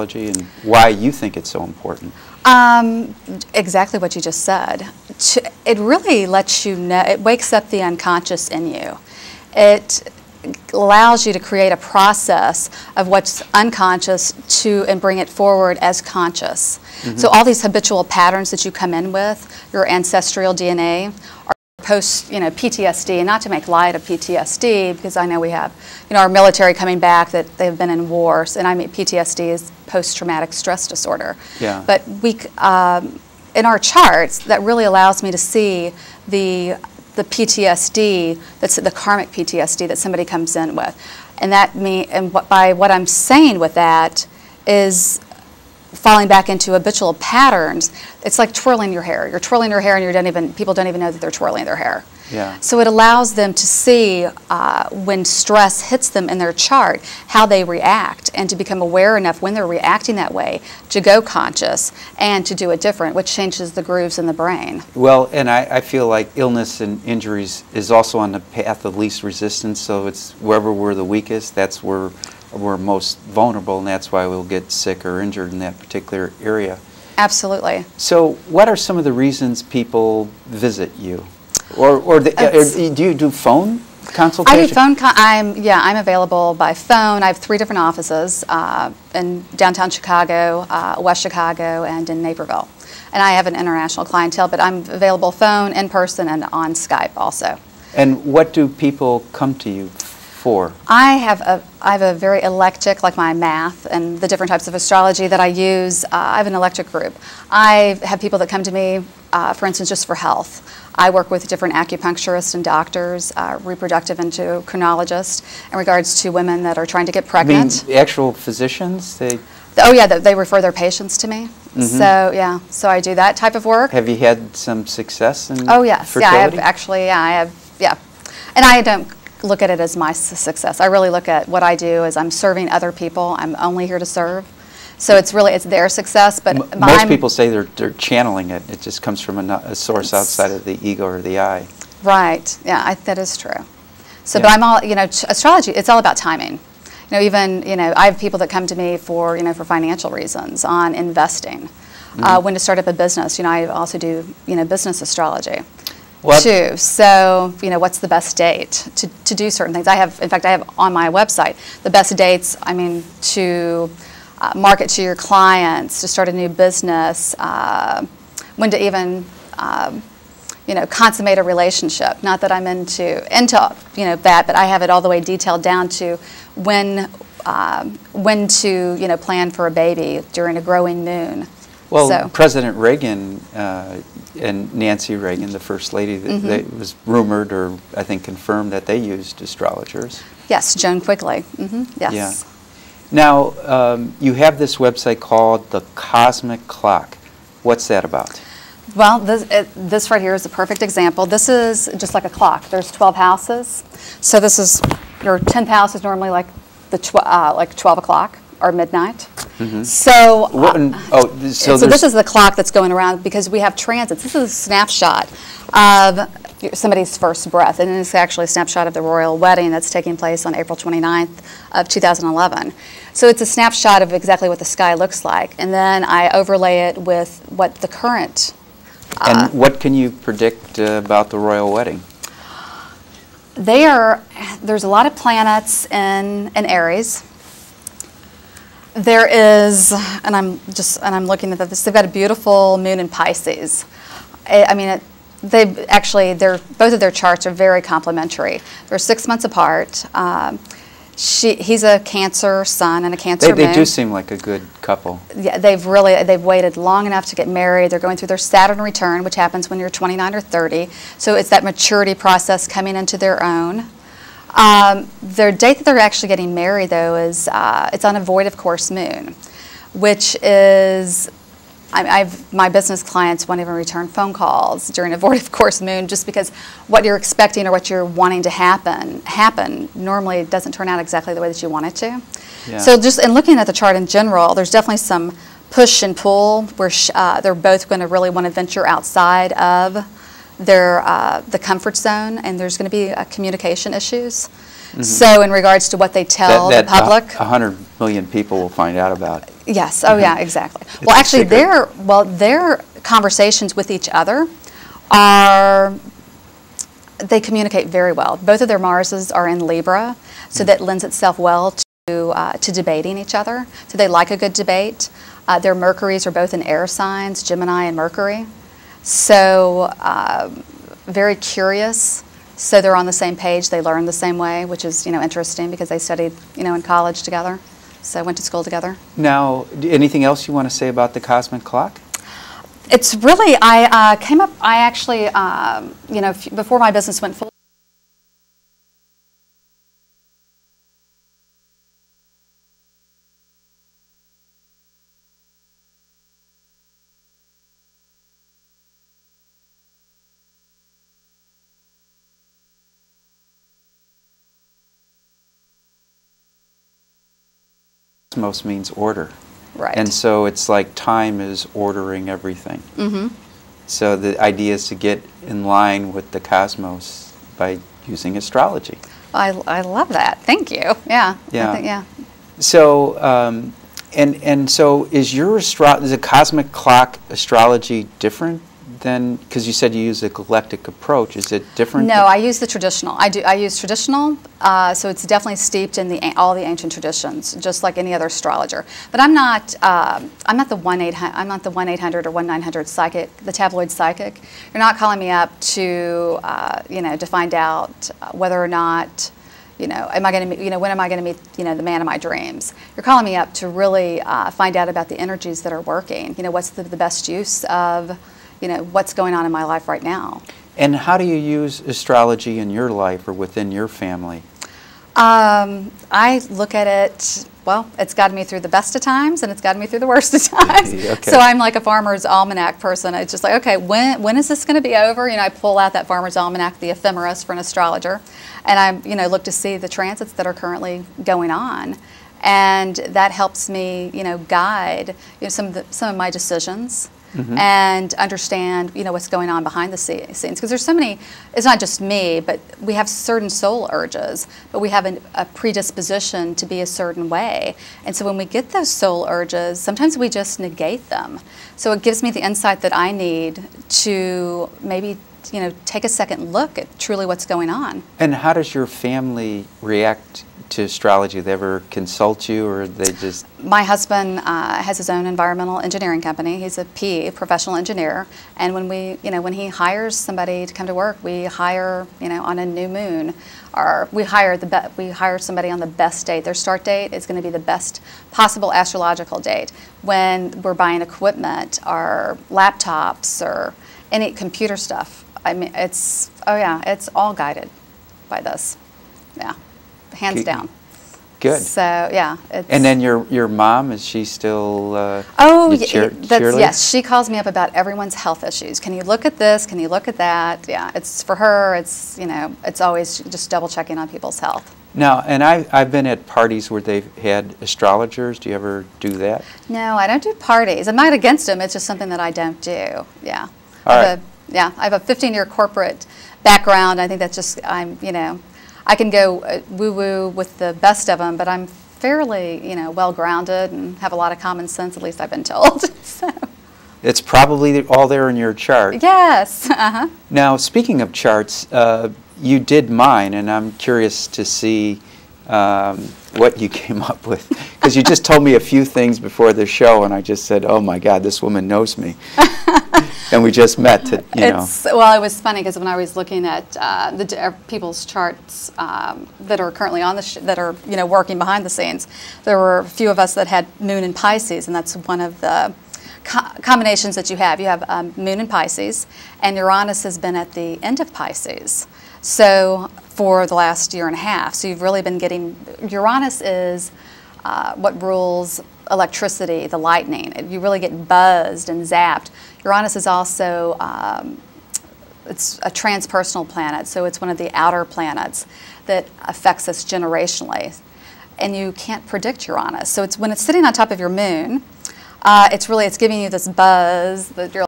astrology and why you think it's so important? Exactly what you just said. It really lets you know, it wakes up the unconscious in you. It allows you to create a process of what's unconscious and bring it forward as conscious. Mm-hmm. So all these habitual patterns that you come in with, your ancestral DNA, are post, PTSD, and not to make light of PTSD, because I know we have, our military coming back that they've been in wars, and I mean PTSD is post-traumatic stress disorder. Yeah. But we, in our charts, that really allows me to see the PTSD, that's the karmic PTSD that somebody comes in with, and by what I'm saying with that is falling back into habitual patterns. It's like twirling your hair. You're twirling your hair, and people don't even know that they're twirling their hair. Yeah. So it allows them to see when stress hits them in their chart, how they react, and to become aware enough when they're reacting that way to go conscious and to do it different, which changes the grooves in the brain. Well, and I feel like illness and injuries is also on the path of least resistance, so it's wherever we're the weakest, that's where we're most vulnerable, and that's why we'll get sick or injured in that particular area. Absolutely. So what are some of the reasons people visit you? Or do you do phone consultation? I do phone. I'm available by phone. I have 3 different offices in downtown Chicago, West Chicago, and in Naperville. And I have an international clientele, but I'm available phone, in person, and on Skype also. And what do people come to you for? I have a very eclectic, like my math and the different types of astrology that I use. I have an eclectic group. I have people that come to me, for instance, just for health. I work with different acupuncturists and doctors, reproductive endocrinologists, in regards to women that are trying to get pregnant. I mean, actual physicians? Oh yeah, they refer their patients to me. Mm-hmm. So yeah, so I do that type of work. Have you had some success in Oh yes, fertility? yeah, I have actually, yeah. And I don't look at it as my success. I really look at what I do as I'm serving other people. I'm only here to serve. So it's their success, but most people say they're channeling it. It just comes from a source outside of the ego or the I. Right. Yeah, that is true. So, Yeah. but I'm all, astrology. It's all about timing. Even I have people that come to me for for financial reasons on investing, when to start up a business. I also do business astrology. Too. So, what's the best date to do certain things? In fact, I have on my website the best dates. To market to your clients, to start a new business, when to even, consummate a relationship. Not that I'm into that, but I have it all the way detailed down to when to plan for a baby during a growing moon. Well, so. President Reagan and Nancy Reagan, the First Lady, it was rumored or I think confirmed that they used astrologers. Yes, Joan Quigley. Yes. Yeah. Now, you have this website called The Cosmic Clock. What's that about? Well, this right here is a perfect example. This is just like a clock. There's 12 houses. So this is, your 10th house is normally like like 12 o'clock or midnight. Mm-hmm. So, so this is the clock that's going around because we have transits. This is a snapshot of somebody's first breath, and it's actually a snapshot of the royal wedding that's taking place on April 29th of 2011. So it's a snapshot of exactly what the sky looks like, and then I overlay it with what the current. And what can you predict about the royal wedding? There's a lot of planets in Aries. There is, and I'm looking at this. They've got a beautiful moon in Pisces. Both of their charts are very complementary. They're 6 months apart. He's a Cancer sun and a Cancer moon. They do seem like a good couple. Yeah, they've waited long enough to get married. They're going through their Saturn return, which happens when you're 29 or 30. So it's that maturity process coming into their own. Their date that they're actually getting married, though, is it's on a void of course moon, which is, my business clients won't even return phone calls during a void of course moon just because what you're expecting or what you're wanting to happen normally doesn't turn out exactly the way that you want it to. Yeah. So just in looking at the chart in general, there's definitely some push and pull where they're both going to really want to venture outside of the comfort zone, and there's going to be communication issues. So in regards to what they tell the public, 100 million people will find out about. yes, oh yeah, exactly. Well, actually, their conversations with each other they communicate very well. Both of their Marses are in Libra, so that lends itself well to debating each other. So they like a good debate. Their Mercuries are both in air signs, Gemini and Mercury. So very curious. So they're on the same page. They learn the same way, which is interesting because they studied in college together. So went to school together. Now, anything else you want to say about the cosmic clock? It's really, I actually, before my business went full, Cosmos means order. right. And so it's like time is ordering everything. So the idea is to get in line with the cosmos by using astrology. I love that. Thank you. Yeah. Yeah. Yeah. So and so is the cosmic clock astrology different than, because you said you use a galactic approach? Is it different? No, I use the traditional. I use traditional, so it's definitely steeped in all the ancient traditions, just like any other astrologer. But I'm not the 1-800 or 1-900 psychic, the tabloid psychic. You're not calling me up to to find out whether or not am I going to when am I going to meet the man of my dreams. You're calling me up to really find out about the energies that are working. What's the best use of what's going on in my life right now. And how do you use astrology in your life or within your family? I look at it, well, it's gotten me through the best of times and it's gotten me through the worst of times. Okay. So I'm like a farmer's almanac person. It's just like, okay, when is this going to be over? I pull out that farmer's almanac, the ephemeris for an astrologer, and I look to see the transits that are currently going on. And that helps me, guide some of my decisions. And understand, what's going on behind the scenes. Because there's so many, it's not just me, but we have certain soul urges, but we have a predisposition to be a certain way. And so when we get those soul urges, sometimes we just negate them. So it gives me the insight that I need to maybe, take a second look at truly what's going on. And how does your family react to astrology? They ever consult you, or they just... My husband has his own environmental engineering company. He's a PE, professional engineer, and when when he hires somebody to come to work, we hire on a new moon, or we hire somebody on the best date. Their start date is going to be the best possible astrological date. When we're buying equipment or laptops or any computer stuff, I mean, it's all guided by this. Yeah. Hands down. Good. So yeah. And then your mom, is she still? Yes. She calls me up about everyone's health issues. Can you look at this? Can you look at that? Yeah. It's for her. It's it's always just double checking on people's health. Now, and I've been at parties where they've had astrologers. Do you ever do that? No, I don't do parties. I'm not against them. It's just something that I don't do. Yeah. All right. I have a 15-year corporate background. I think that's just I can go woo-woo with the best of them, but I'm fairly, well-grounded and have a lot of common sense, at least I've been told. So. It's probably all there in your chart. Yes. Now, speaking of charts, you did mine, and I'm curious to see what you came up with. Because you just told me a few things before the show, and I just said, oh, my God, this woman knows me. And we just met, Well, it was funny because when I was looking at people's charts that are currently on that are working behind the scenes, there were a few of us that had Moon in Pisces, and that's one of the combinations that you have. You have Moon in Pisces, and Uranus has been at the end of Pisces. So for the last year and a half, so you've really been getting. Uranus is what rules electricity, the lightning. You really get buzzed and zapped. Uranus is also, it's a transpersonal planet, so it's one of the outer planets that affects us generationally. And you can't predict Uranus. So when it's sitting on top of your moon, it's giving you this buzz that you're